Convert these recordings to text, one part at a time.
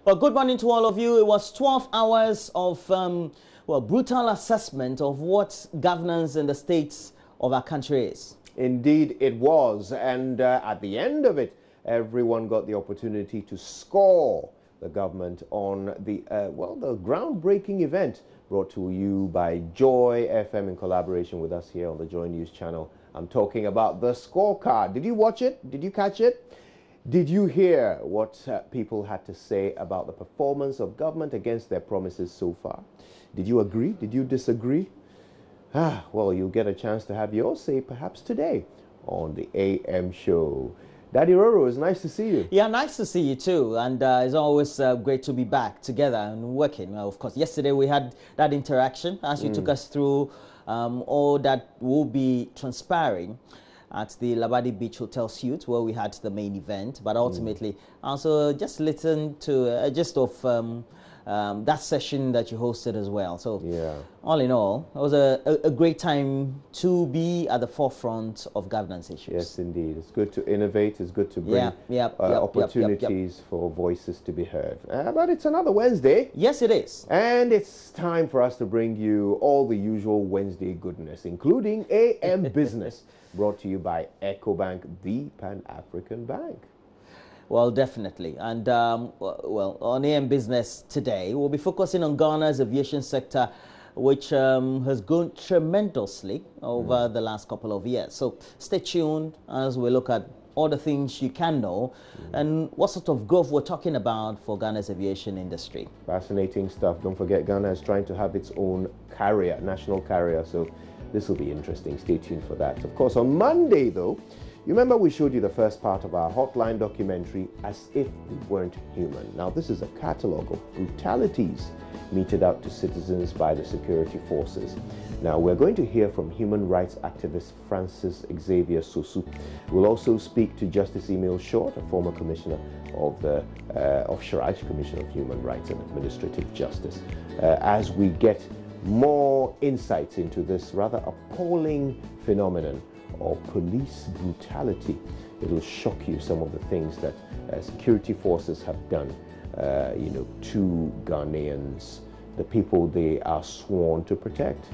Well, good morning to all of you. It was 12 hours of, brutal assessment of what governance in the states of our country is. Indeed, it was. And at the end of it, everyone got the opportunity to score the government on the, the groundbreaking event brought to you by Joy FM in collaboration with us here on the Joy News channel. I'm talking about the scorecard. Did you watch it? Did you catch it? Did you hear what people had to say about the performance of government against their promises so far? Did you agree? Did you disagree? Well, you'll get a chance to have your say perhaps today on the AM show. Daddy Roro, it's nice to see you. Yeah, nice to see you too. And it's always great to be back together and working. Well, of course, yesterday we had that interaction as you took us through all that will be transpiring at the Labadi Beach Hotel Suite, where we had the main event. But ultimately, also just listened to a gist of that session that you hosted as well. So yeah, all in all, it was a great time to be at the forefront of governance issues. Yes, indeed. It's good to innovate. It's good to bring opportunities for voices to be heard. But it's another Wednesday. Yes, it is. And it's time for us to bring you all the usual Wednesday goodness, including AM Business, brought to you by EcoBank, the Pan-African Bank. Well, definitely. And, on AM Business today, we'll be focusing on Ghana's aviation sector, which has grown tremendously over the last couple of years. So stay tuned as we look at all the things you can know and what sort of growth we're talking about for Ghana's aviation industry. Fascinating stuff. Don't forget, Ghana is trying to have its own carrier, national carrier. So this will be interesting. Stay tuned for that. Of course, on Monday, though, you remember we showed you the first part of our Hotline documentary, As If We Weren't Human. Now, this is a catalogue of brutalities meted out to citizens by the security forces. Now, we're going to hear from human rights activist Francis Xavier Sosu. We'll also speak to Justice Emil Short, a former commissioner of the Shraj Commission of Human Rights and Administrative Justice, as we get more insights into this rather appalling phenomenon of police brutality. It'll shock you, some of the things that security forces have done, to Ghanaians, the people they are sworn to protect.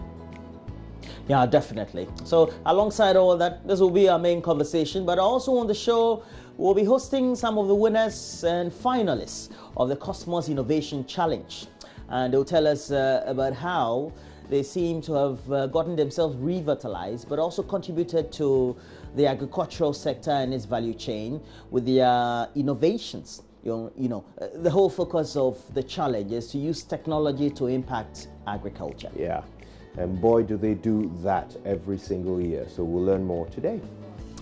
Yeah, definitely. So alongside all that, this will be our main conversation, but also on the show, we'll be hosting some of the winners and finalists of the Cosmos Innovation Challenge. And they'll tell us about how they seem to have gotten themselves revitalized, but also contributed to the agricultural sector and its value chain with their innovations. The whole focus of the challenge is to use technology to impact agriculture. Yeah, and boy, do they do that every single year. So we'll learn more today.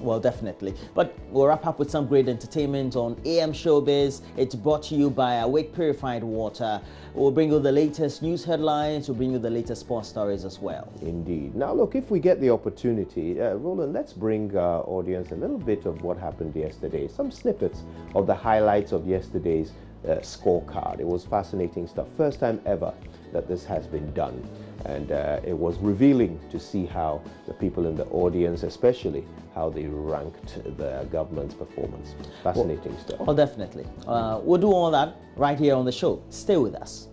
Well, definitely. But we'll wrap up with some great entertainment on AM Showbiz. It's brought to you by Awake Purified Water. We'll bring you the latest news headlines. We'll bring you the latest sports stories as well. Indeed. Now, look, if we get the opportunity, Roland, let's bring our audience a little bit of what happened yesterday. Some snippets of the highlights of yesterday's scorecard. It was fascinating stuff. First time ever that this has been done. And it was revealing to see how the people in the audience, especially, how they ranked the government's performance. Fascinating stuff. Well, definitely. We'll do all that right here on the show. Stay with us.